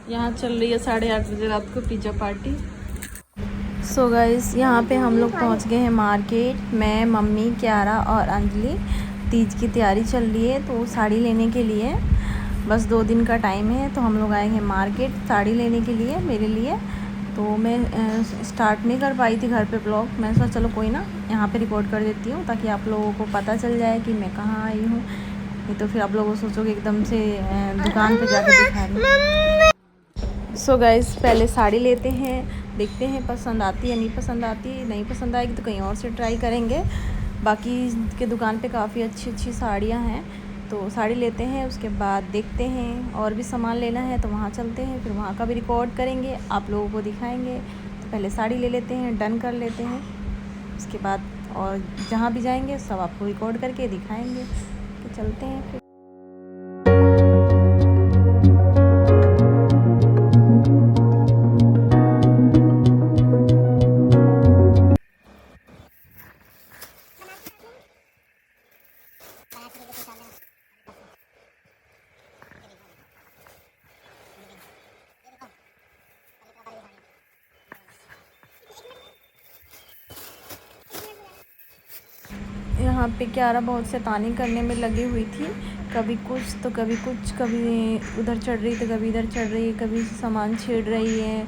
यहाँ चल रही है 8:30 बजे रात को पिज़्ज़ा पार्टी। सो गाइस यहाँ पे हम लोग पहुँच गए हैं मार्केट। मैं, मम्मी, क्यारा और अंजलि। तीज की तैयारी चल रही है तो साड़ी लेने के लिए बस 2 दिन का टाइम है, तो हम लोग आए हैं मार्केट साड़ी लेने के लिए मेरे लिए। तो मैं स्टार्ट नहीं कर पाई थी घर पे ब्लॉग। मैं सोचा चलो कोई ना, यहाँ पे रिकॉर्ड कर देती हूँ ताकि आप लोगों को पता चल जाए कि मैं कहाँ आई हूँ। नहीं तो फिर आप लोगों को सोचोगे एकदम से दुकान पे जाके दिखा रही। सो गाइस पहले साड़ी लेते हैं, देखते हैं पसंद आती है नहीं पसंद आती। नहीं पसंद आएगी तो कहीं और से ट्राई करेंगे। बाकी के दुकान पे काफ़ी अच्छी अच्छी साड़ियाँ हैं, तो साड़ी लेते हैं। उसके बाद देखते हैं और भी सामान लेना है तो वहाँ चलते हैं, फिर वहाँ का भी रिकॉर्ड करेंगे, आप लोगों को दिखाएंगे। तो पहले साड़ी ले लेते हैं, डन कर लेते हैं। उसके बाद और जहाँ भी जाएंगे सब आपको रिकॉर्ड करके दिखाएंगे। तो चलते हैं फिर। यहाँ पे क्यारा बहुत शैतानी करने में लगी हुई थी, कभी कुछ तो कभी कुछ, कभी उधर चढ़ रही तो कभी इधर चढ़ रही है, कभी सामान छेड़ रही है।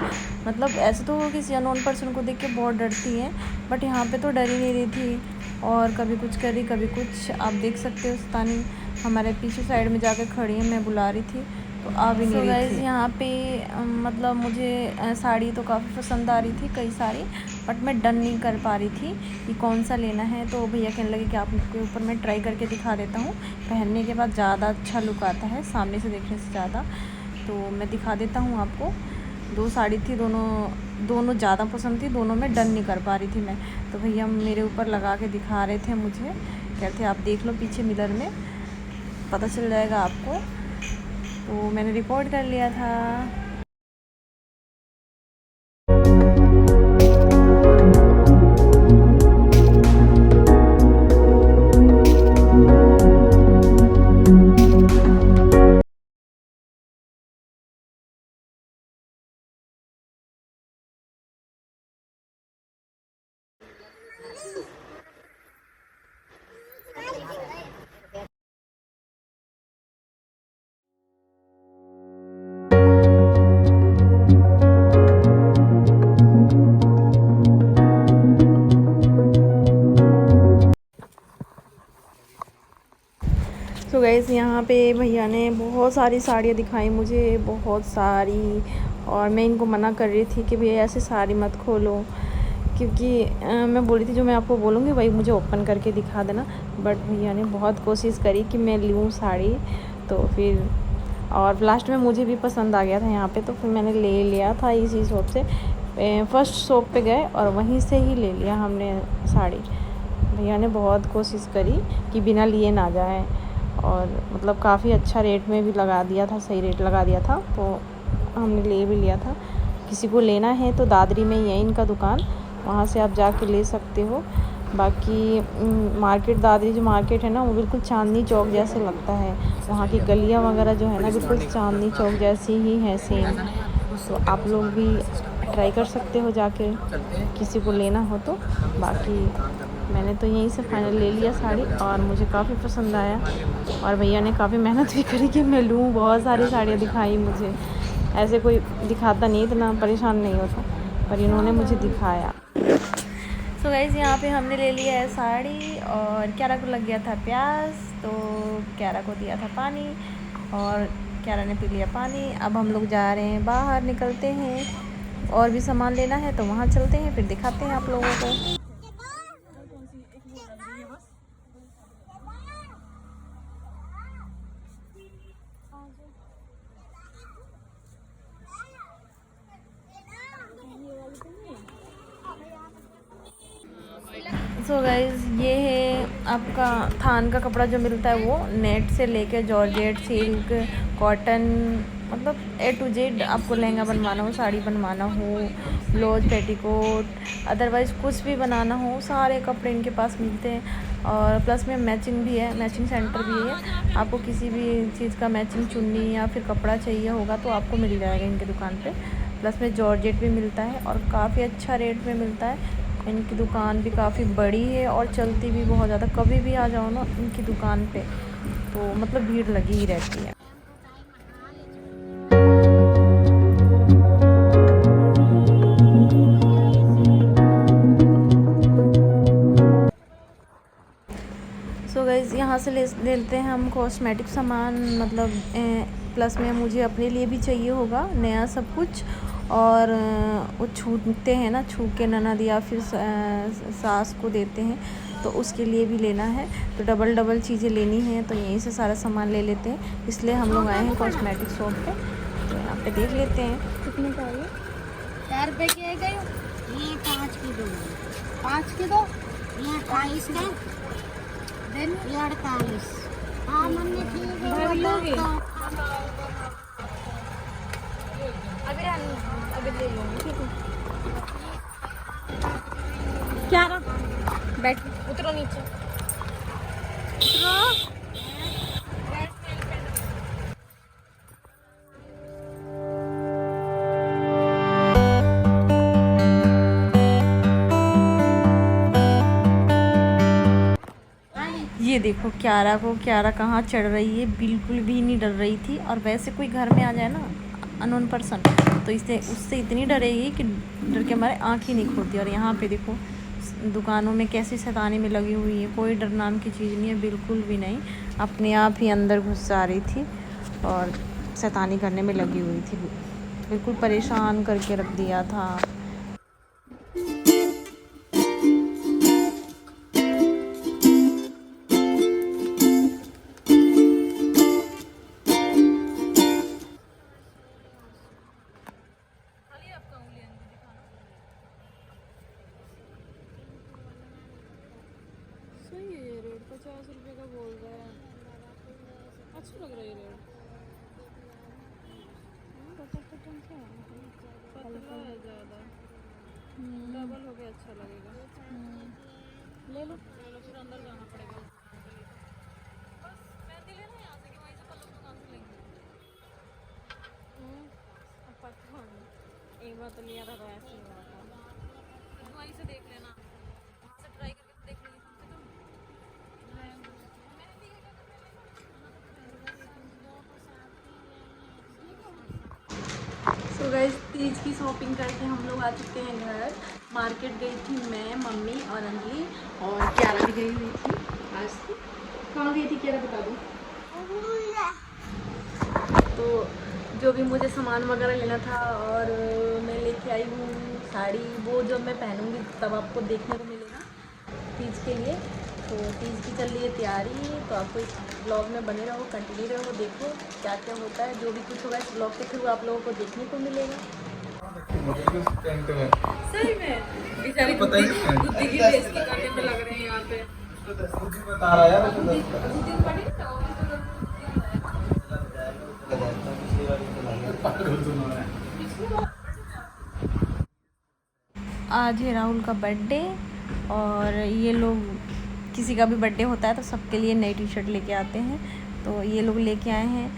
मतलब ऐसे तो वो किसी अननोन पर्सन को देख के बहुत डरती है, बट यहाँ पे तो डर ही नहीं रही थी। और कभी कुछ कर रही कभी कुछ, आप देख सकते हो शैतानी। हमारे पीछे साइड में जाकर खड़ी है, मैं बुला रही थी तो आ भी नहीं रही थी। यहाँ पे मतलब मुझे साड़ी तो काफ़ी पसंद आ रही थी, कई सारी, बट मैं डन नहीं कर पा रही थी कि कौन सा लेना है। तो भैया कहने लगे कि आपके ऊपर मैं ट्राई करके दिखा देता हूँ, पहनने के बाद ज़्यादा अच्छा लुक आता है सामने से देखने से ज़्यादा। तो मैं दिखा देता हूँ आपको। 2 साड़ी थी, दोनों ज़्यादा पसंद थी, दोनों में डन नहीं कर पा रही थी मैं। तो भैया मेरे ऊपर लगा के दिखा रहे थे मुझे, कहते आप देख लो पीछे मिरर में, पता चल जाएगा आपको। तो मैंने रिकॉर्ड कर लिया था। तो गाइस यहाँ पे भैया ने बहुत सारी साड़ियाँ दिखाई मुझे, बहुत सारी। और मैं इनको मना कर रही थी कि भैया ऐसे साड़ी मत खोलो, क्योंकि मैं बोली थी जो मैं आपको बोलूँगी वही मुझे ओपन करके दिखा देना। बट भैया ने बहुत कोशिश करी कि मैं लूँ साड़ी, तो फिर और लास्ट में मुझे भी पसंद आ गया था यहाँ पे, तो फिर मैंने ले लिया था इसी शॉप से। फर्स्ट शॉप पे गए और वहीं से ही ले लिया हमने साड़ी। भैया ने बहुत कोशिश करी कि बिना लिए ना जाए, और मतलब काफ़ी अच्छा रेट में भी लगा दिया था, सही रेट लगा दिया था, तो हमने ले भी लिया था। किसी को लेना है तो दादरी में ही है इनका दुकान, वहाँ से आप जाके ले सकते हो। बाकी मार्केट, दादरी जो मार्केट है ना, वो बिल्कुल चांदनी चौक जैसे लगता है। वहाँ की गलियाँ वगैरह जो है ना, बिल्कुल चांदनी चौक जैसी ही है सेम। तो आप लोग भी ट्राई कर सकते हो जाके, किसी को लेना हो तो। बाकी मैंने तो यहीं से फाइनल ले लिया साड़ी, और मुझे काफ़ी पसंद आया। और भैया ने काफ़ी मेहनत भी करी कि मैं लूँ, बहुत सारी साड़ियाँ दिखाई मुझे। ऐसे कोई दिखाता नहीं, इतना परेशान नहीं होता, पर इन्होंने मुझे दिखाया। सो गाइस यहाँ पे हमने ले लिया है साड़ी, और क्यारा को लग गया था प्यास, तो क्यारा को दिया था पानी, और क्यारा ने पी लिया पानी। अब हम लोग जा रहे हैं बाहर, निकलते हैं, और भी सामान लेना है तो वहाँ चलते हैं, फिर दिखाते हैं आप लोगों को। सो गाइज़ ये है आपका थान का कपड़ा जो मिलता है, वो नेट से लेके जॉर्जेट, सिल्क, कॉटन, मतलब A to Z आपको लहंगा बनवाना हो, साड़ी बनवाना हो, ब्लाउज, पेटीकोट, अदरवाइज़ कुछ भी बनाना हो, सारे कपड़े इनके पास मिलते हैं। और प्लस में मैचिंग भी है, मैचिंग सेंटर भी है। आपको किसी भी चीज़ का मैचिंग चुन्नी या फिर कपड़ा चाहिए होगा तो आपको मिल जाएगा इनकी दुकान पे। प्लस में जॉर्जेट भी मिलता है और काफ़ी अच्छा रेट में मिलता है। इनकी दुकान भी काफ़ी बड़ी है और चलती भी बहुत ज़्यादा। कभी भी आ जाओ ना इनकी दुकान पे तो मतलब भीड़ लगी ही रहती है। सो गाइज़ यहाँ से लेते हैं हम कॉस्मेटिक सामान, मतलब प्लस में मुझे अपने लिए भी चाहिए होगा नया सब कुछ। और वो छूते हैं ना, छू के ननद या फिर सास को देते हैं, तो उसके लिए भी लेना है। तो डबल डबल चीज़ें लेनी है, तो यहीं से सारा सामान ले लेते हैं। इसलिए हम लोग आए हैं कॉस्मेटिक शॉप पे। तो यहाँ पे देख लेते हैं कितने का है। 4 रुपए की है गई, ये 5 की दो, 5 की दो, ये 28 का, देन ये 48। हाँ मम्मी ठीक है, भर लोगे? अभी ले लूँगी, ठीक है। क्या रहा, बैठ, उतरो नीचे, उतरो। ये देखो क्यारा कहाँ चढ़ रही है, बिल्कुल भी नहीं डर रही थी। और वैसे कोई घर में आ जाए ना अननोन पर्सन, तो उससे इतनी डरेगी कि डर के हमारे आँख ही नहीं खोलती। और यहाँ पे देखो दुकानों में कैसी शैतानी में लगी हुई है, कोई डर नाम की चीज़ नहीं है, बिल्कुल भी नहीं। अपने आप ही अंदर घुस जा रही थी और शैतानी करने में लगी हुई थी, बिल्कुल परेशान करके रख दिया था। सही है ये रेट, 50 रुपये का बोल रहा है। अच्छा लग रहा है ये रेट। पतला है ज़्यादा, डबल हो गया, अच्छा लगेगा। ले लो फिर अंदर जाना पड़ेगा। बस मेहंदी लेना यहाँ से कि वहीं से पल्लू दुकान से लेंगे। अब पता नहीं, एक बार तो लिया था तो ऐसे ही हुआ था। वहीं से देख लेना, वहाँ से ट्राई करके देख लेंगे कम से कम। तो गाइस तीज की शॉपिंग करके हम लोग आ चुके हैं घर। मार्केट गई थी मैं, मम्मी और अंजलि, और क्यारा भी गई हुई थी आज। कहाँ गई थी क्यारा, बता दो। तो जो भी मुझे सामान वगैरह लेना था और मैं लेके आई हूँ साड़ी, वो जब मैं पहनूँगी तब आपको देखने को मिलेगा तीज के लिए। तो तीज की चल रही है तैयारी, तो आपको इस ब्लॉग में बने रहो, कंटिन्यू रहो, देखो क्या क्या होता है। जो भी कुछ होगा इस ब्लॉग के थ्रू आप लोगों को देखने को मिलेगा। सही में बेचारी बुद्धि की बेइज्जती करने में लग रहे हैं यहाँ पे। बता रहा यार, आज है राहुल का बर्थडे, और ये लोग किसी का भी बर्थडे होता है तो सबके लिए नई टी शर्ट लेके आते हैं। तो ये लोग लेके आए हैं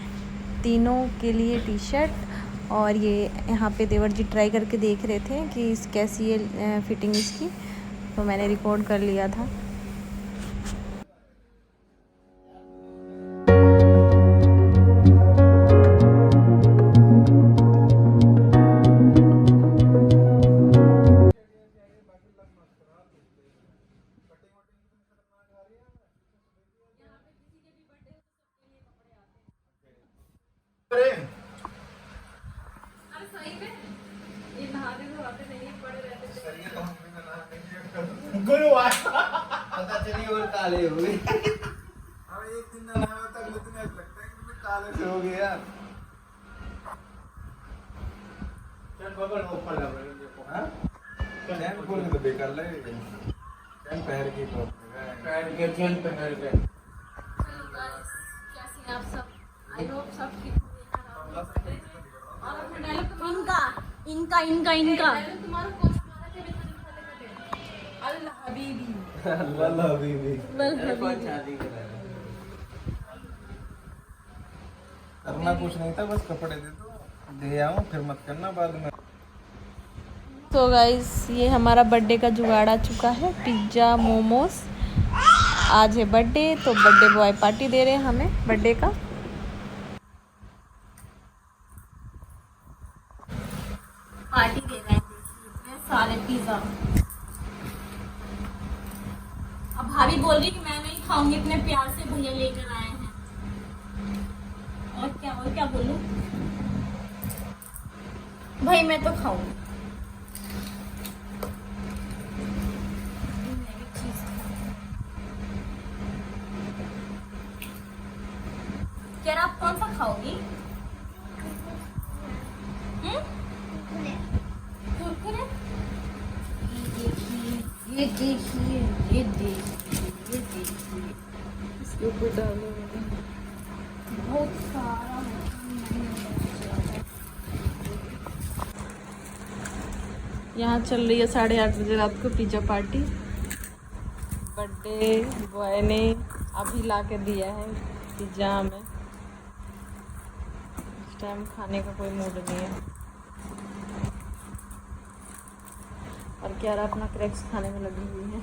तीनों के लिए टी शर्ट। और ये यहाँ पे देवर जी ट्राई करके देख रहे थे कि कैसी है फिटिंग इसकी, तो मैंने रिकॉर्ड कर लिया था। पता चली और काले हो गए। हाँ एक दिन ना नहाया तक मुझे लगता है कि मैं काले से हो गया यार। चल बगल ऊपर लग रहा है देखो। हाँ चैन खोल के तो बेकार लगेगा, चैन पहन के तो पहन के चैन पहन के। कैसे हैं आप सब? आई होप सब ठीक होंगे। इनका इनका इनका इनका अल्लाह हबीबी करना कुछ नहीं था, बस कपड़े दे आऊं, फिर मत करना बाद में। तो गाइस ये हमारा बर्थडे का जुगाड़ आ चुका है, पिज्ज़ा मोमोज। आज है बर्थडे, तो बर्थडे बॉय पार्टी दे रहे हैं हमें बर्थडे का। पार्टी दे रहे हैं इतने सारे पिज़्ज़ा। अब भाभी बोल रही कि मैं नहीं खाऊंगी, इतने प्यार से भैया लेकर आए हैं। और क्या बोलूं भाई, मैं तो खाऊंगी। क्या आप कौन सा खाओगी? कुरकुरे? ये देखिए, ये देखिए, ये देखिए, इसके ऊपर डालो। बहुत सारा यहाँ चल रही है 8:30 बजे रात को पिज़्ज़ा पार्टी। बर्थडे बॉय ने अभी ला के दिया है पिज़्ज़ा हमें। इस टाइम खाने का कोई मूड नहीं है। और क्यारा अपना क्रैक्स खाने में लगी हुई है।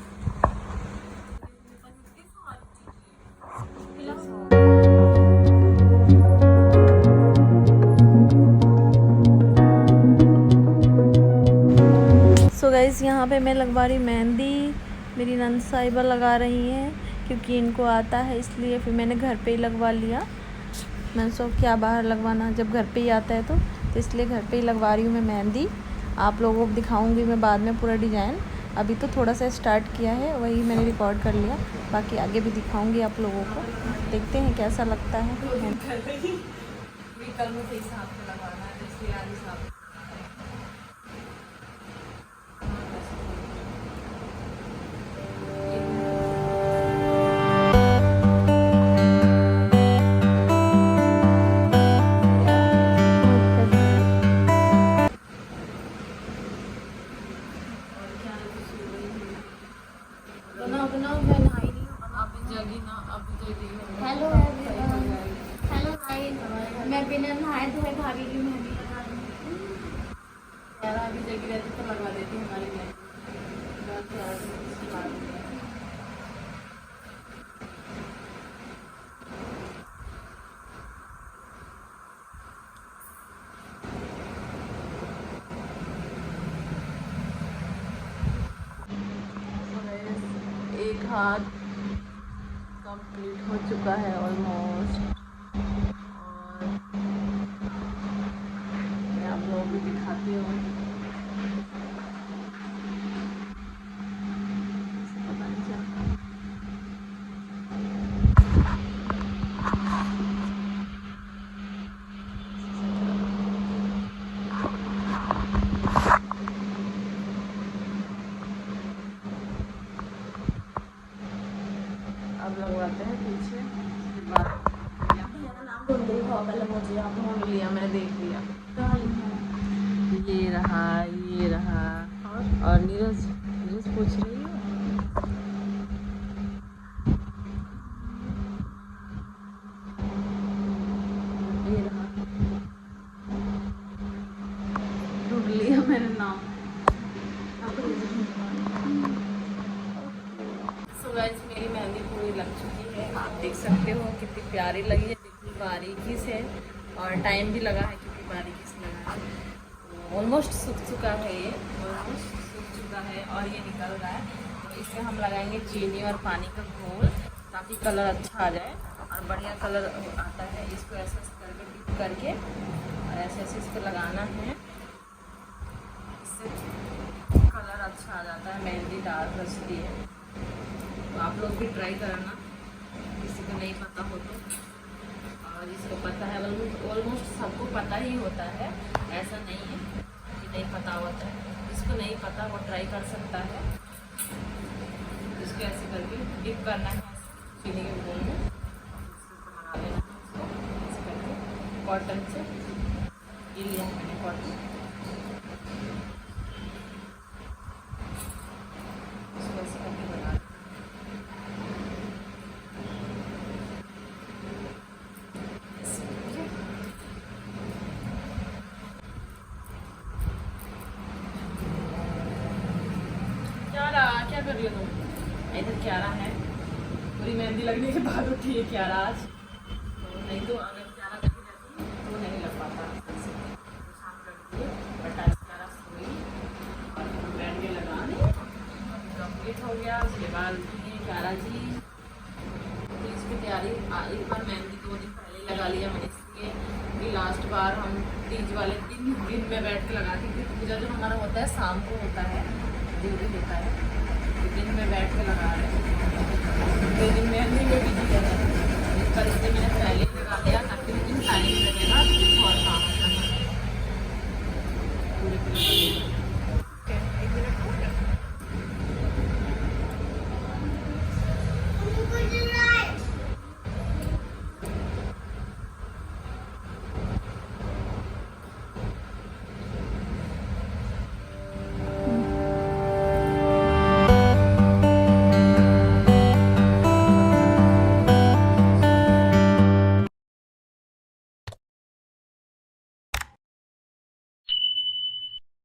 सो गाइस यहाँ पे मैं लगवा रही मेहंदी, मेरी नंद साहिबा लगा रही हैं क्योंकि इनको आता है, इसलिए फिर मैंने घर पे ही लगवा लिया। मैंने सोचा क्या बाहर लगवाना, जब घर पे ही आता है तो इसलिए घर पे ही लगवा रही हूँ मैं मेहंदी। आप लोगों को दिखाऊंगी मैं बाद में पूरा डिज़ाइन। अभी तो थोड़ा सा स्टार्ट किया है, वही मैंने रिकॉर्ड कर लिया, बाकी आगे भी दिखाऊंगी आप लोगों को। देखते हैं कैसा लगता है। हेलो एवरीवन, हेलो गाइस, मैं बिना नहाए धोए भाभी की मेहंदी लगा रही हूँ। यार अभी जगी रहती तो लगवा देती हमारी में। एक हाथ कंप्लीट हो चुका है ऑलमोस्ट, और मैं आप लोगों को दिखाती हूँ। पता नहीं चलता। अब लगवाते हैं पीछे। मेरा नाम ढूंढ रही हो पहले, मुझे आप ढूंढ लिया, मैंने देख लिया। ये रहा और नीरज पूछ रही हो। ये रहा, ढूंढ लिया मैंने नाम। सो गाइस मेरी मेहंदी पूरी लग चुकी है, आप देख सकते हो कितनी प्यारी लगी है, कितनी बारीकी से, और टाइम भी लगा है क्योंकि बारीकी से लगा है। ऑलमोस्ट सूख चुका है, ये ऑलमोस्ट सूख चुका है और ये निकल रहा है। तो इसमें हम लगाएंगे चीनी और पानी का घोल ताकि कलर अच्छा आ जाए और बढ़िया कलर आता है। इसको ऐसे करके डिप करके और ऐसे ऐसे इसको लगाना है, इससे कलर अच्छा आ जाता है, मेहंदी डार्क बचती है। तो आप लोग भी ट्राई करना, किसी को नहीं पता हो तो। और जिसको पता है ऑलमोस्ट सबको पता ही होता है, ऐसा नहीं है कि नहीं पता होता है। जिसको नहीं पता वो ट्राई कर सकता है। इसको ऐसे करके डिप करना है चीनी के बोल में, उसके ऊपर लगा लेना है उसको ऐसे करके कॉटन से। ये लिया है मैंने कॉटन। इसको ऐसे करके बना क्या कर रही हो तुम? इधर क्यारा है, पूरी मेहंदी लगने के बाद उठी है क्यारा आज, तो नहीं तो अगर क्यारा करके जाती तो नहीं लग पाता से, तो शाम करती है। बट आज क्यारा सोई और हम बैठ के लगाने कंप्लीट हो गया। उसके बाद उठी क्यारा जी, तो इसकी तैयारी एक बार मेहंदी 2 दिन पहले लगा लिया मैंने, इसलिए कि लास्ट बार हम तीज वाले दिन में बैठ के लगाती थी। पूजा जो हमारा होता है शाम को होता है, जो भी होता है, दिन में बैठ के लगा रहे हैं, 2 दिन मेहंदी में बिजी है। इस पर इसलिए मैंने पहले ही लगा दिया ताकि दिन टाइम लगेगा और काम पूरे